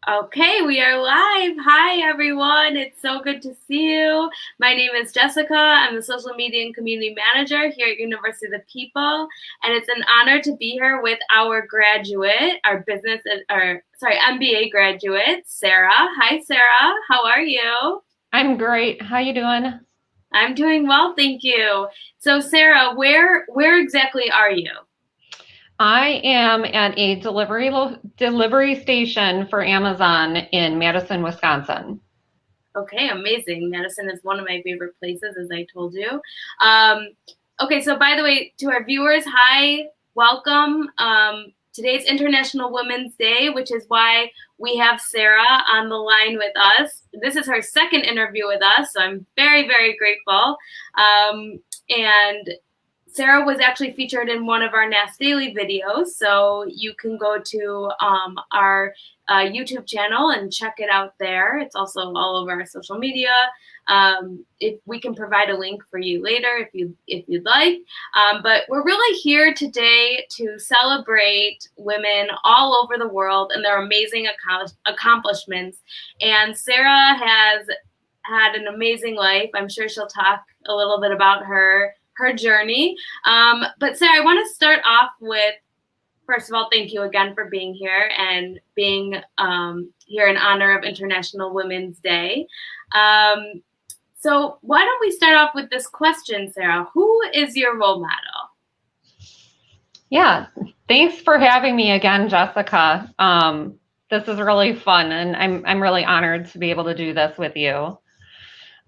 Okay, we are live. Hi, everyone. It's so good to see you. My name is Jessica. I'm the social media and community manager here at University of the People, and it's an honor to be here with our graduate, our MBA graduate, Sarah. Hi, Sarah. How are you? I'm great. How you doing? I'm doing well, thank you. So, Sarah, where exactly are you? I am at a delivery station for Amazon in Madison, Wisconsin. Okay, amazing. Madison is one of my favorite places, as I told you. Um, okay, so by the way, to our viewers, hi, welcome. Today's International Women's Day, which is why we have Sarah on the line with us. This is her second interview with us, so I'm very, very grateful. And Sarah was actually featured in one of our NAS Daily videos, so you can go to our YouTube channel and check it out there. It's also all over our social media. If we can provide a link for you later, if you'd like. But we're really here today to celebrate women all over the world and their amazing accomplishments. And Sarah has had an amazing life. I'm sure she'll talk a little bit about her journey. But Sarah, I want to start off with, first of all, thank you again for being here and being here in honor of International Women's Day. So why don't we start off with this question, Sarah? Who is your role model? Yeah, thanks for having me again, Jessica. This is really fun, and I'm really honored to be able to do this with you.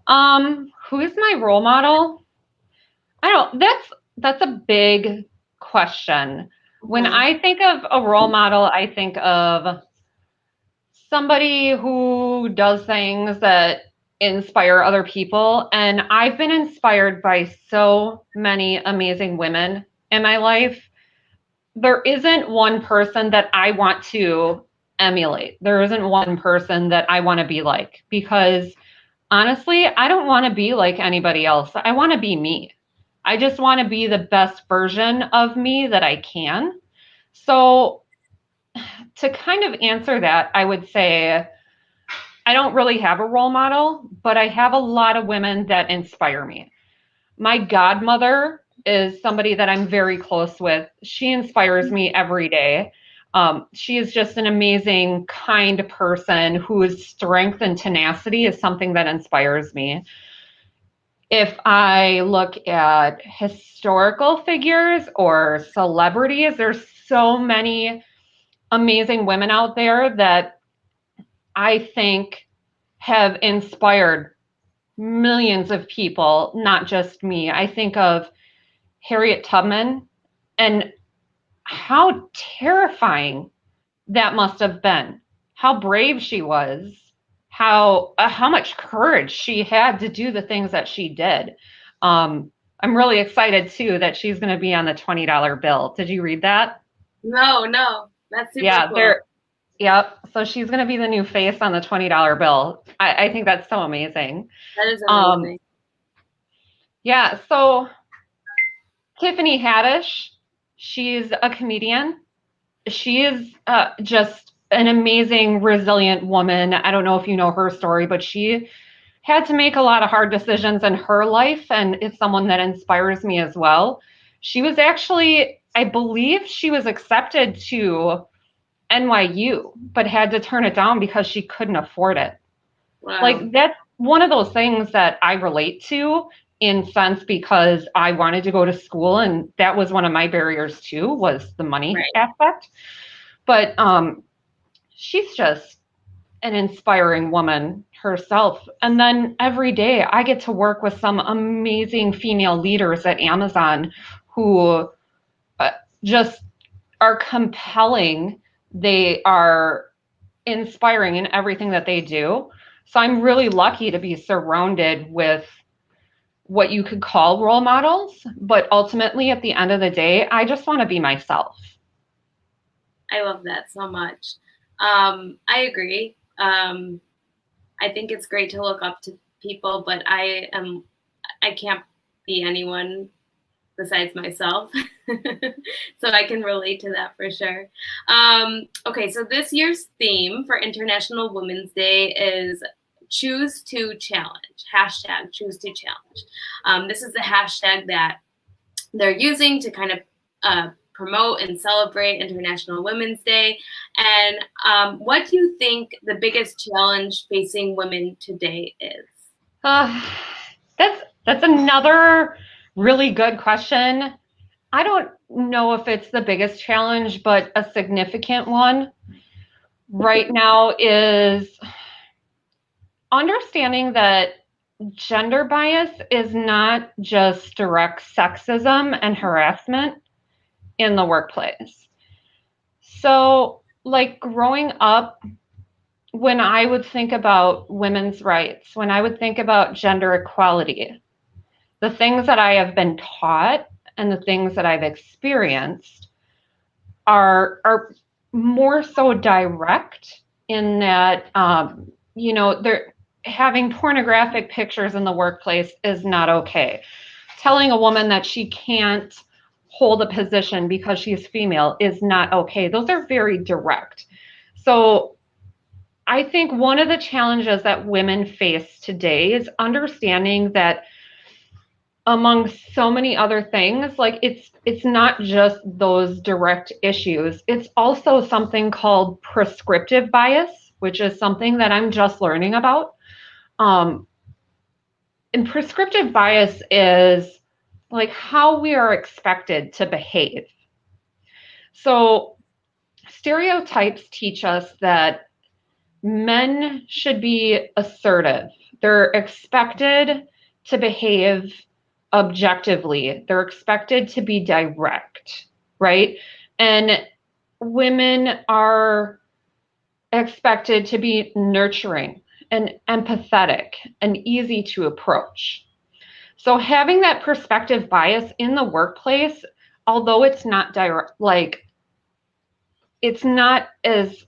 Who is my role model? I don't. That's a big question. When Mhm. I think of a role model, I think of somebody who does things that inspire other people. And I've been inspired by so many amazing women in my life. There isn't one person that I want to emulate. There isn't one person that I want to be like because honestly, I don't want to be like anybody else. I want to be me. I just want to be the best version of me that I can. So, to kind of answer that, I would say I don't really have a role model, but I have a lot of women that inspire me. My godmother is somebody that I'm very close with. She inspires me every day. She is just an amazing, kind person whose strength and tenacity is something that inspires me. If I look at historical figures or celebrities, there's so many amazing women out there that I think have inspired millions of people, not just me. I think of Harriet Tubman and how terrifying that must have been. How brave she was, how much courage she had to do the things that she did. I'm really excited too that she's going to be on the $20 bill. Did you read that? No, no, that's super Yeah, cool. yep. So she's going to be the new face on the $20 bill. I think that's so amazing. That is Um, amazing. yeah, so Tiffany Haddish, she's a comedian. She is just an amazing, resilient woman. I don't know if you know her story, but she had to make a lot of hard decisions in her life, and it's someone that inspires me as well. She was actually, I believe, she was accepted to NYU, but had to turn it down because she couldn't afford it. Wow. Like that's one of those things that I relate to in sense because I wanted to go to school and that was one of my barriers too was the money Right. aspect. But she's just an inspiring woman herself. And then every day I get to work with some amazing female leaders at Amazon who uh, just are compelling. They are inspiring in everything that they do. So I'm really lucky to be surrounded with what you could call role models, but ultimately at the end of the day, I just want to be myself. I love that so much. I agree. I think it's great to look up to people, but I can't be anyone besides myself. So I can relate to that for sure. Okay, so this year's theme for International Women's Day is choose to challenge, hashtag choose to challenge. This is the hashtag that they're using to kind of promote and celebrate International Women's Day. And what do you think the biggest challenge facing women today is? That's another really good question. I don't know if it's the biggest challenge, but a significant one right now is understanding that gender bias is not just direct sexism and harassment in the workplace. So, like growing up, when I would think about women's rights, when I would think about gender equality, the things that I have been taught and the things that I've experienced are more so direct in that, they're having pornographic pictures in the workplace is not okay. Telling a woman that she can't hold a position because she's female is not okay. Those are very direct. So I think one of the challenges that women face today is understanding that among so many other things, like it's not just those direct issues. It's also something called prescriptive bias, which is something that I'm just learning about. And prescriptive bias is like how we are expected to behave. So stereotypes teach us that men should be assertive. They're expected to behave objectively. They're expected to be direct, right? And women are expected to be nurturing and empathetic and easy to approach. So having that perspective bias in the workplace, although it's not direct, like it's not as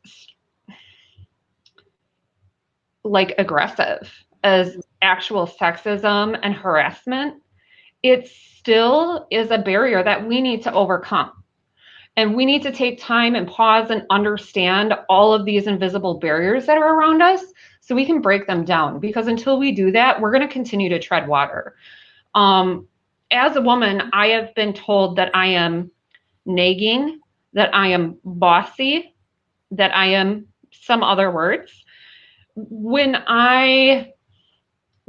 like aggressive as actual sexism and harassment, it still is a barrier that we need to overcome. And we need to take time and pause and understand all of these invisible barriers that are around us so we can break them down. Because until we do that, we're going to continue to tread water. As a woman, I have been told that I am nagging, that I am bossy, that I am some other words. When I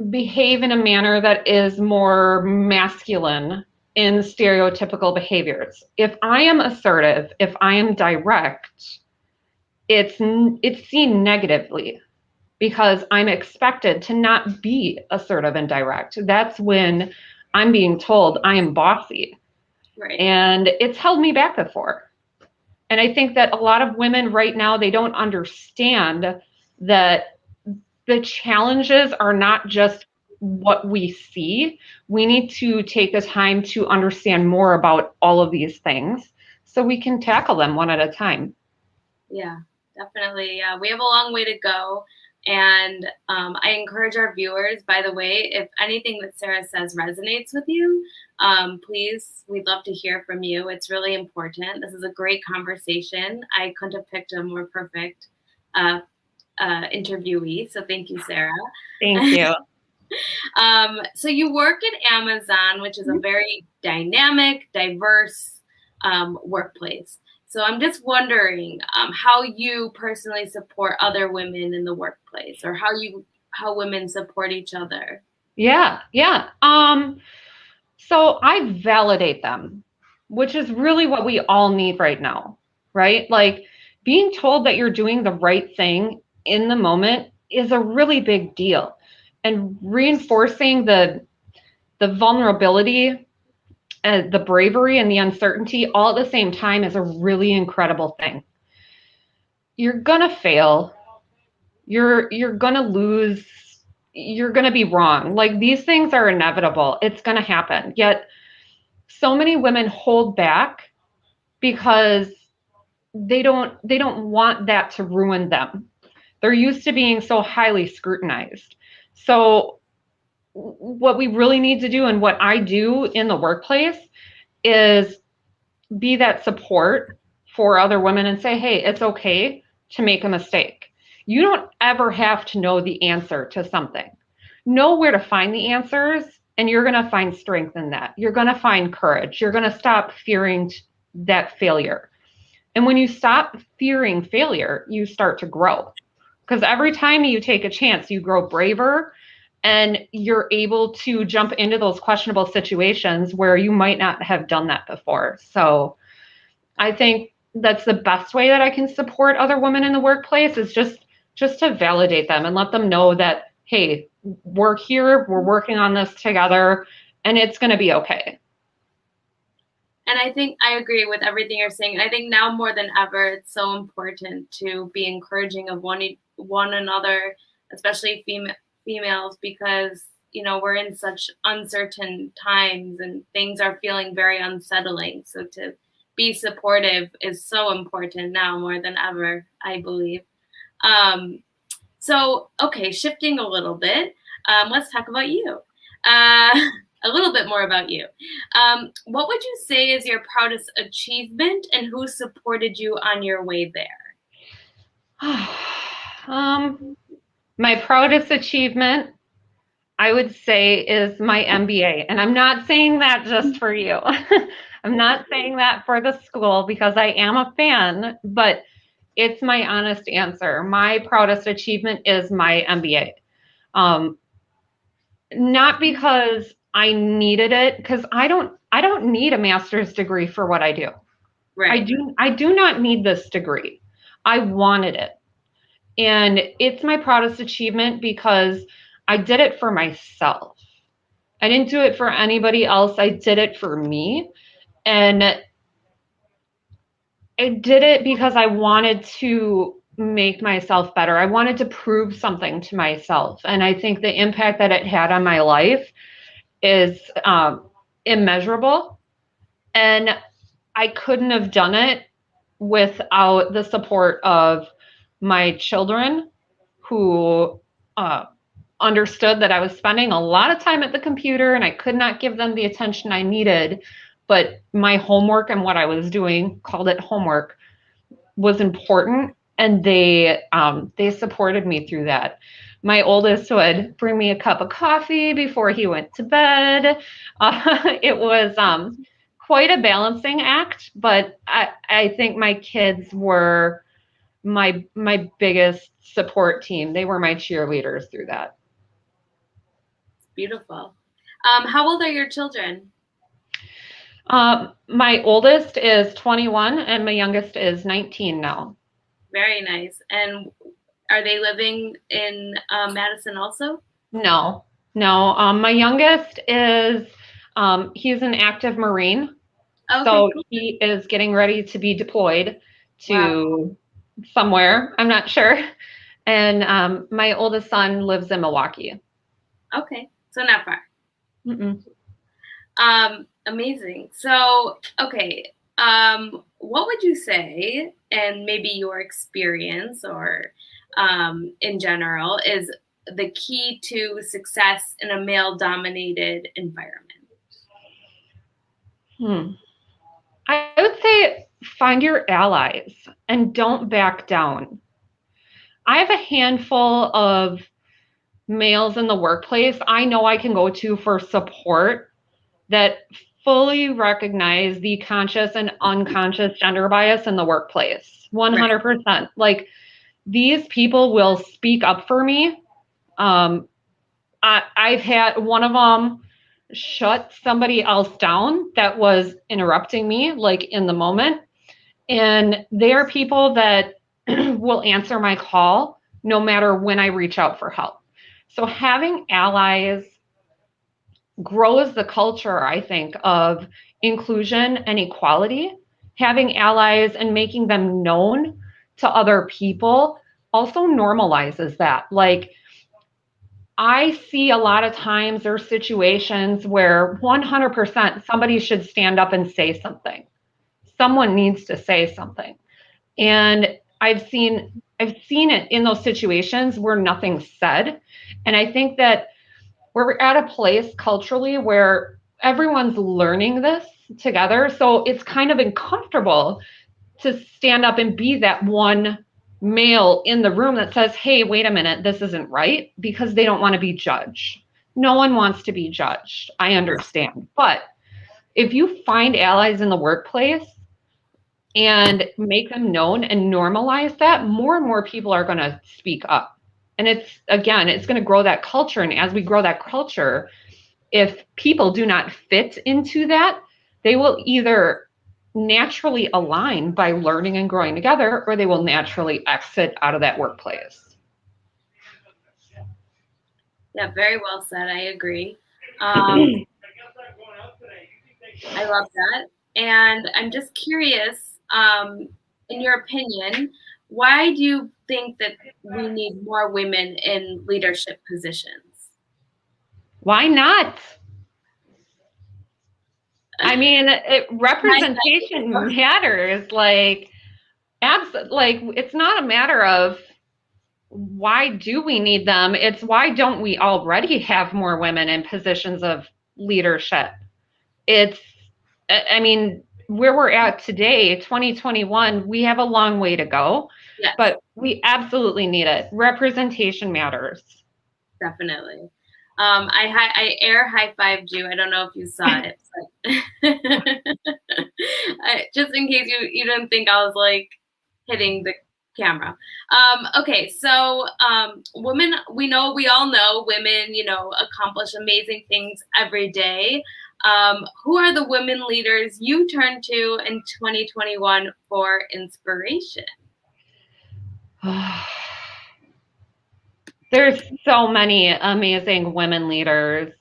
behave in a manner that is more masculine in stereotypical behaviors, if I am assertive, if I am direct, it's seen negatively because I'm expected to not be assertive and direct. That's when I'm being told I am bossy. Right. And it's held me back before. And I think that a lot of women right now, they don't understand that the challenges are not just what we see. We need to take the time to understand more about all of these things so we can tackle them one at a time. Yeah, definitely. Yeah, we have a long way to go. And I encourage our viewers, by the way, if anything that Sarah says resonates with you, please, we'd love to hear from you. It's really important. This is a great conversation. I couldn't have picked a more perfect interviewee. So thank you, Sarah. Thank you. So you work at Amazon, which is a very dynamic, diverse workplace. So I'm just wondering how you personally support other women in the workplace, or how women support each other. Yeah. So I validate them, which is really what we all need right now, right? Like being told that you're doing the right thing in the moment is a really big deal. And reinforcing the vulnerability, the bravery and the uncertainty all at the same time is a really incredible thing. You're gonna fail. You're gonna lose. You're gonna be wrong. Like these things are inevitable. It's gonna happen. Yet so many women hold back because they don't want that to ruin them. They're used to being so highly scrutinized. So what we really need to do, and what I do in the workplace, is be that support for other women and say, hey, it's okay to make a mistake. You don't ever have to know the answer to something. Know where to find the answers, and you're going to find strength in that. You're going to find courage. You're going to stop fearing that failure. And when you stop fearing failure, you start to grow. Because every time you take a chance, you grow braver and you're able to jump into those questionable situations where you might not have done that before. So I think that's the best way that I can support other women in the workplace is just to validate them and let them know that, hey, we're here, we're working on this together, and it's going to be okay. And I think I agree with everything you're saying. I think now more than ever, it's so important to be encouraging of one another, especially females, because we're in such uncertain times and things are feeling very unsettling. So to be supportive is so important now more than ever, I believe. So, okay, shifting a little bit, let's talk about you. A little bit more about you. What would you say is your proudest achievement and who supported you on your way there? My proudest achievement, I would say, is my MBA. And I'm not saying that just for you. I'm not saying that for the school because I am a fan, but it's my honest answer. My proudest achievement is my MBA. Not because I needed it, because I don't need a master's degree for what I do. Right. I do not need this degree. I wanted it. And it's my proudest achievement because I did it for myself. I didn't do it for anybody else. I did it for me. And I did it because I wanted to make myself better. I wanted to prove something to myself. And I think the impact that it had on my life is immeasurable. And I couldn't have done it without the support of my children who understood that I was spending a lot of time at the computer and I could not give them the attention I needed. But my homework and what I was doing, called it homework, was important. And they supported me through that. My oldest would bring me a cup of coffee before he went to bed. It was quite a balancing act, but I think my kids were my biggest support team. They were my cheerleaders through that. Beautiful. How old are your children? My oldest is 21 and my youngest is 19 now. Very nice. And are they living in Madison also? No. My youngest is, he's an active Marine. Okay, so cool. He is getting ready to be deployed to somewhere. I'm not sure. And my oldest son lives in Milwaukee. Okay. So not far. Mm-mm. Amazing. So, okay. What would you say, and maybe your experience or in general, is the key to success in a male-dominated environment? I would say find your allies and don't back down. I have a handful of males in the workplace I know I can go to for support that fully recognize the conscious and unconscious gender bias in the workplace. 100%. Right. Like, these people will speak up for me. I've had one of them shut somebody else down that was interrupting me, like, in the moment. And they are people that will answer my call no matter when I reach out for help. So having allies grows the culture, I think, of inclusion and equality. Having allies and making them known to other people also normalizes that. Like, I see a lot of times there are situations where 100% somebody should stand up and say something. Someone needs to say something. And I've seen it in those situations where nothing's said. And I think that we're at a place culturally where everyone's learning this together. So it's kind of uncomfortable to stand up and be that one male in the room that says, hey, wait a minute, this isn't right, because they don't want to be judged. No one wants to be judged. I understand. But if you find allies in the workplace and make them known and normalize that, more and more people are going to speak up. And it's going to grow that culture. And as we grow that culture, if people do not fit into that, they will either naturally align by learning and growing together, or they will naturally exit out of that workplace. Yeah, very well said. I agree. I love that. And I'm just curious, in your opinion, why do you think that we need more women in leadership positions? Why not? I mean, representation matters. Like, it's not a matter of why do we need them? It's why don't we already have more women in positions of leadership? I mean, where we're at today, 2021, we have a long way to go. Yes. But we absolutely need it. Representation matters. Definitely. I air high-fived you. I don't know if you saw it, but just in case you didn't think I was like hitting the camera. Okay, so women, we all know women, accomplish amazing things every day. Who are the women leaders you turn to in 2021 for inspiration? There's so many amazing women leaders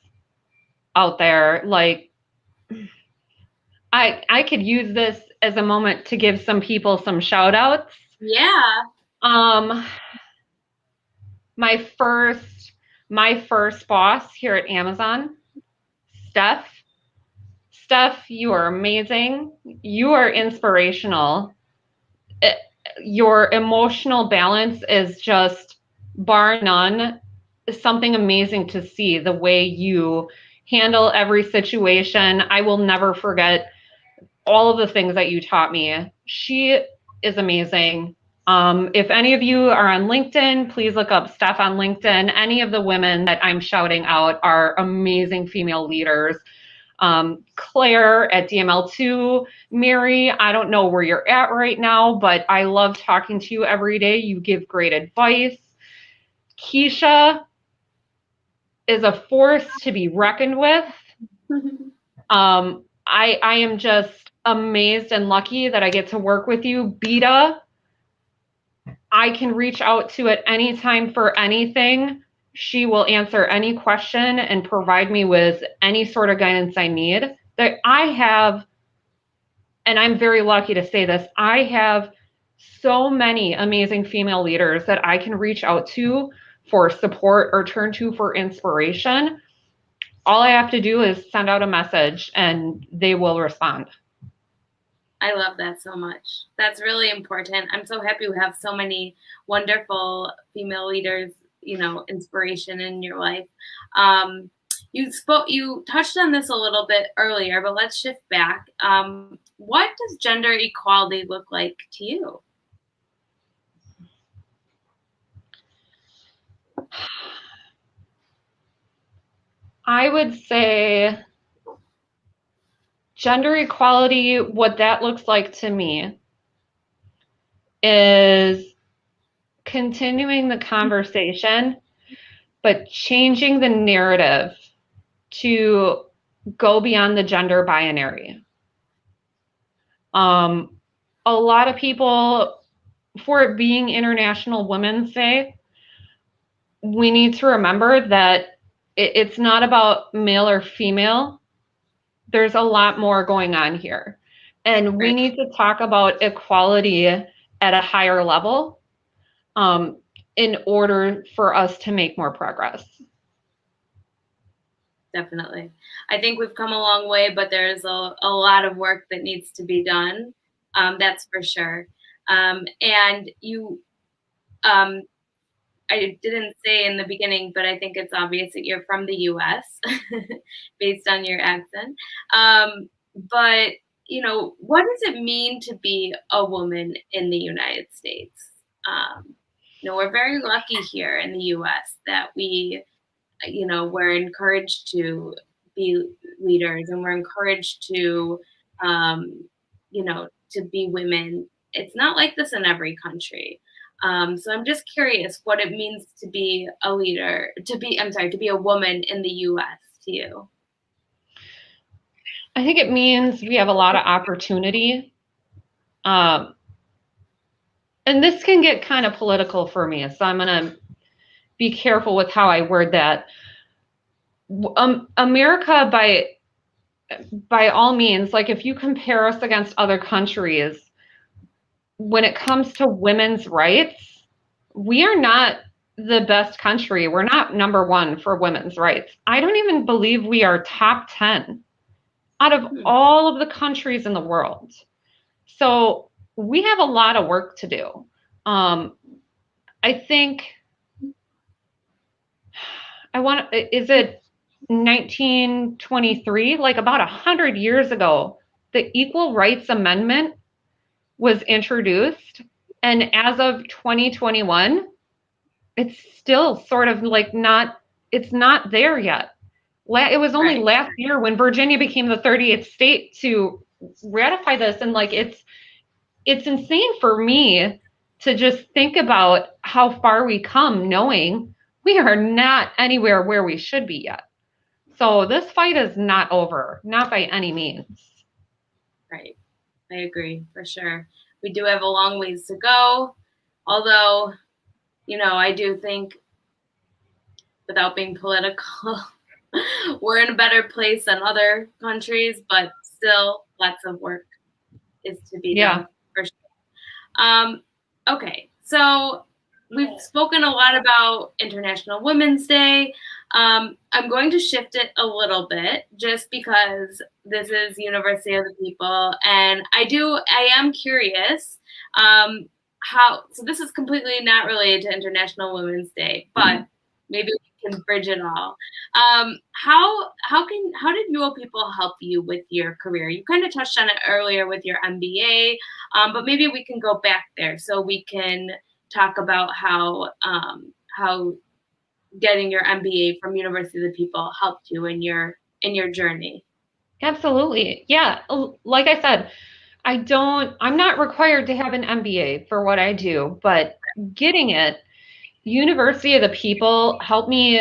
out there. Like, I could use this as a moment to give some people some shout outs. Yeah. My first boss here at Amazon, Steph, you are amazing. You are inspirational. Your emotional balance is just, bar none, something amazing to see. The way you handle every situation. I will never forget all of the things that you taught me. She is amazing. If any of you are on LinkedIn, please look up Steph on LinkedIn. Any of the women that I'm shouting out are amazing female leaders. Claire at DML2, Mary, I don't know where you're at right now, but I love talking to you every day. You give great advice. Keisha is a force to be reckoned with. I am just amazed and lucky that I get to work with you. Beta, I can reach out to at any time for anything. She will answer any question and provide me with any sort of guidance I need. That I have, and I'm very lucky to say this, I have so many amazing female leaders that I can reach out to for support or turn to for inspiration. All I have to do is send out a message and they will respond. I love that so much. That's really important. I'm so happy we have so many wonderful female leaders, inspiration in your life. You touched on this a little bit earlier, but let's shift back. What does gender equality look like to you? I would say gender equality, what that looks like to me is continuing the conversation, but changing the narrative to go beyond the gender binary. A lot of people, for it being International Women's Day, we need to remember that it's not about male or female. There's a lot more going on here. And we need to talk about equality at a higher level in order for us to make more progress. Definitely. I think we've come a long way, but there's a lot of work that needs to be done. That's for sure. And you, I didn't say in the beginning, but I think it's obvious that you're from the US based on your accent. but what does it mean to be a woman in the United States? We're very lucky here in the U.S. that we're encouraged to be leaders, and we're encouraged to, to be women. It's not like this in every country. So I'm just curious what it means to be a leader, to be a woman in the U.S. to you. I think it means we have a lot of opportunity. And this can get kind of political for me, so I'm going to be careful with how I word that. America, by all means, like if you compare us against other countries, when it comes to women's rights, we are not the best country. We're not number one for women's rights. I don't even believe we are top 10 out of all of the countries in the world. So we have a lot of work to do. I think is it 1923? Like about 100 years ago, the Equal Rights Amendment was introduced. And as of 2021, it's still sort of like it's not there yet. It was only last year when Virginia became the 38th state to ratify this. And like, it's insane for me to just think about how far we come knowing we are not anywhere where we should be yet. So this fight is not over, not by any means. Right. I agree, for sure. We do have a long ways to go, although, I do think, without being political, we're in a better place than other countries, but still lots of work is to be done, for sure. Okay, so we've spoken a lot about International Women's Day. I'm going to shift it a little bit just because this is University of the People, and I am curious so this is completely not related to International Women's Day, but maybe we can bridge it all. How did UO People help you with your career? You kind of touched on it earlier with your MBA, but maybe we can go back there so we can talk about how getting your MBA from University of the People helped you in your journey. Absolutely. Yeah. Like I said, I'm not required to have an MBA for what I do, but getting it, University of the People helped me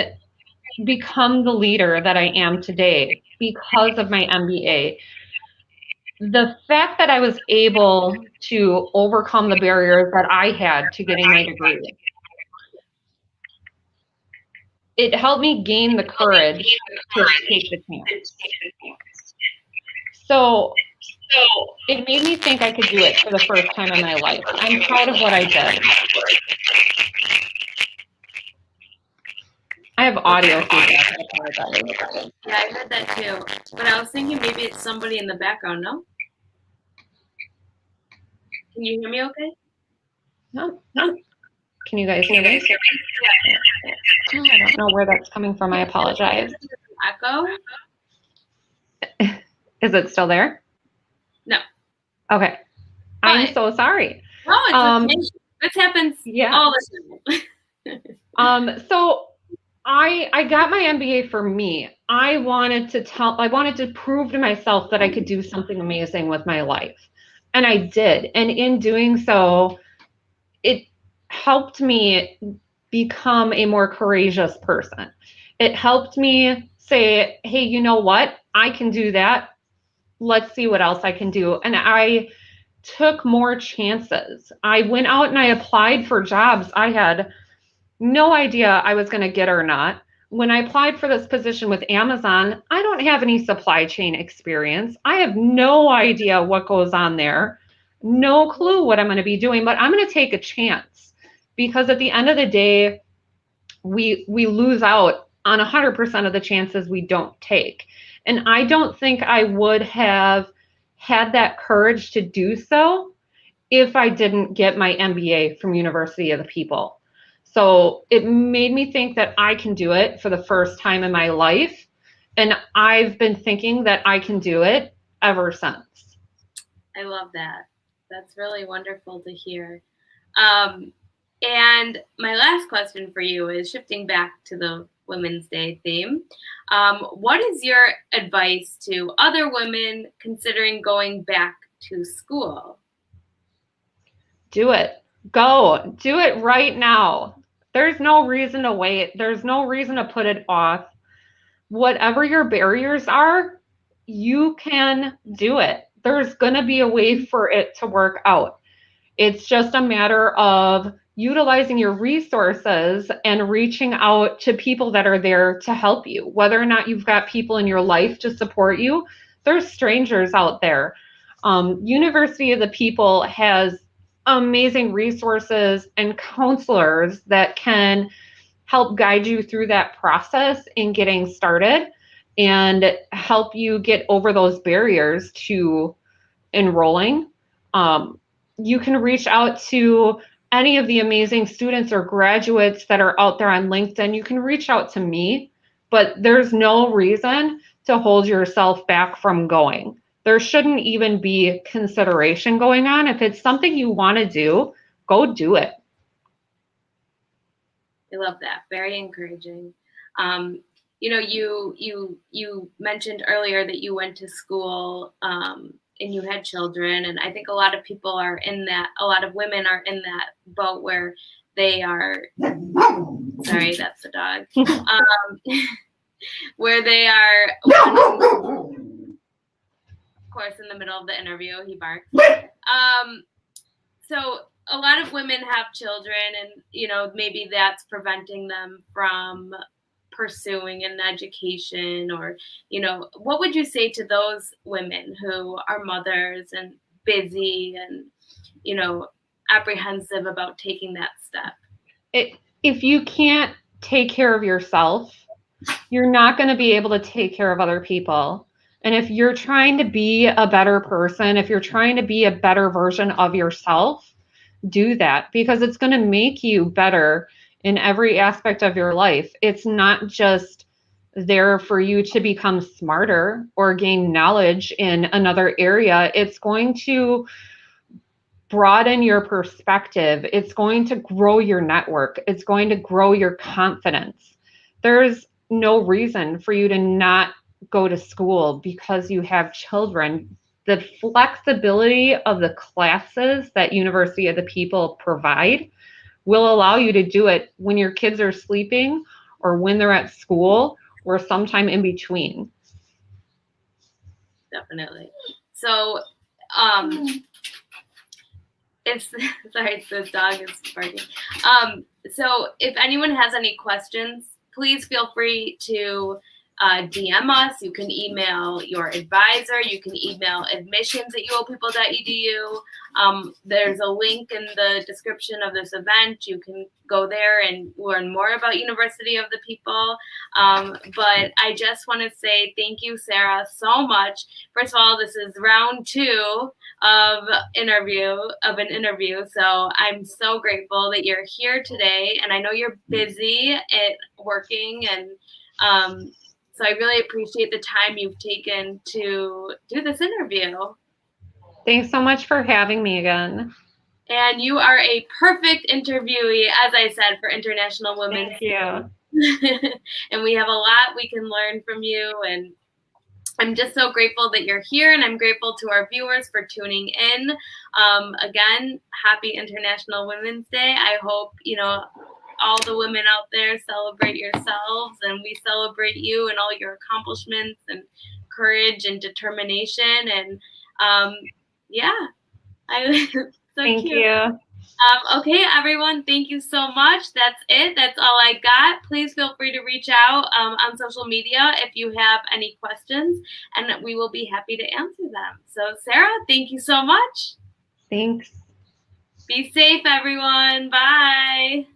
become the leader that I am today because of my MBA. The fact that I was able to overcome the barriers that I had to getting my degree, it helped me gain the courage to take the chance. So it made me think I could do it for the first time in my life. I'm proud of what I did. I have audio feedback. Yeah, I heard that too. But I was thinking maybe it's somebody in the background, no? Can you hear me okay? No. Can you guys hear me? I don't know where that's coming from. I apologize. Echo? Is it still there? No. Okay. I'm so sorry. No, it's okay. This happens all the time. So I got my MBA for me. I wanted to prove to myself that I could do something amazing with my life. And I did. And in doing so, it helped me become a more courageous person. It helped me say, hey, you know what? I can do that. Let's see what else I can do. And I took more chances. I went out and I applied for jobs I had no idea I was going to get or not. When I applied for this position with Amazon, I don't have any supply chain experience. I have no idea what goes on there. No clue what I'm going to be doing, but I'm going to take a chance because at the end of the day, we lose out on 100% of the chances we don't take. And I don't think I would have had that courage to do so if I didn't get my MBA from University of the People. So it made me think that I can do it for the first time in my life. And I've been thinking that I can do it ever since. I love that. That's really wonderful to hear. And my last question for you is shifting back to the Women's Day theme. What is your advice to other women considering going back to school? Do it. Go. Do it right now. There's no reason to wait. There's no reason to put it off. Whatever your barriers are, you can do it. There's going to be a way for it to work out. It's just a matter of utilizing your resources and reaching out to people that are there to help you. Whether or not you've got people in your life to support you, there's strangers out there. University of the People has amazing resources and counselors that can help guide you through that process in getting started and help you get over those barriers to enrolling. You can reach out to any of the amazing students or graduates that are out there on LinkedIn. You can reach out to me, but there's no reason to hold yourself back from going. There shouldn't even be consideration going on. If it's something you want to do, go do it. I love that. Very encouraging. You mentioned earlier that you went to school and you had children, and I think a lot of people are in that. A lot of women are in that boat where they are. Sorry, that's the dog. Where they are. Of course, in the middle of the interview, he barks. So a lot of women have children, and maybe that's preventing them from pursuing an education, or what would you say to those women who are mothers and busy and apprehensive about taking that step? If you can't take care of yourself, you're not going to be able to take care of other people. And if you're trying to be a better person, if you're trying to be a better version of yourself, do that, because it's going to make you better in every aspect of your life. It's not just there for you to become smarter or gain knowledge in another area. It's going to broaden your perspective. It's going to grow your network. It's going to grow your confidence. There's no reason for you to not go to school because you have children. The flexibility of the classes that University of the People provide will allow you to do it when your kids are sleeping or when they're at school or sometime in between. Definitely. So, sorry, this dog is barking. So if anyone has any questions, please feel free to DM us. You can email your advisor. You can email admissions@uopeople.edu. There's a link in the description of this event. You can go there and learn more about University of the People. But I just want to say thank you, Sarah, so much. First of all, this is round 2 of an interview. So I'm so grateful that you're here today. And I know you're busy at working, and so I really appreciate the time you've taken to do this interview. Thanks so much for having me again. And you are a perfect interviewee, as I said, for International Women's Day. Thank you. And we have a lot we can learn from you. And I'm just so grateful that you're here, and I'm grateful to our viewers for tuning in. Again, happy International Women's Day. I hope, all the women out there celebrate yourselves, and we celebrate you and all your accomplishments and courage and determination. And so thank cute. you. Okay, everyone, thank you so much. That's it. That's all I got. Please feel free to reach out on social media if you have any questions, and we will be happy to answer them. So, Sarah, thank you so much. Thanks. Be safe, everyone. Bye.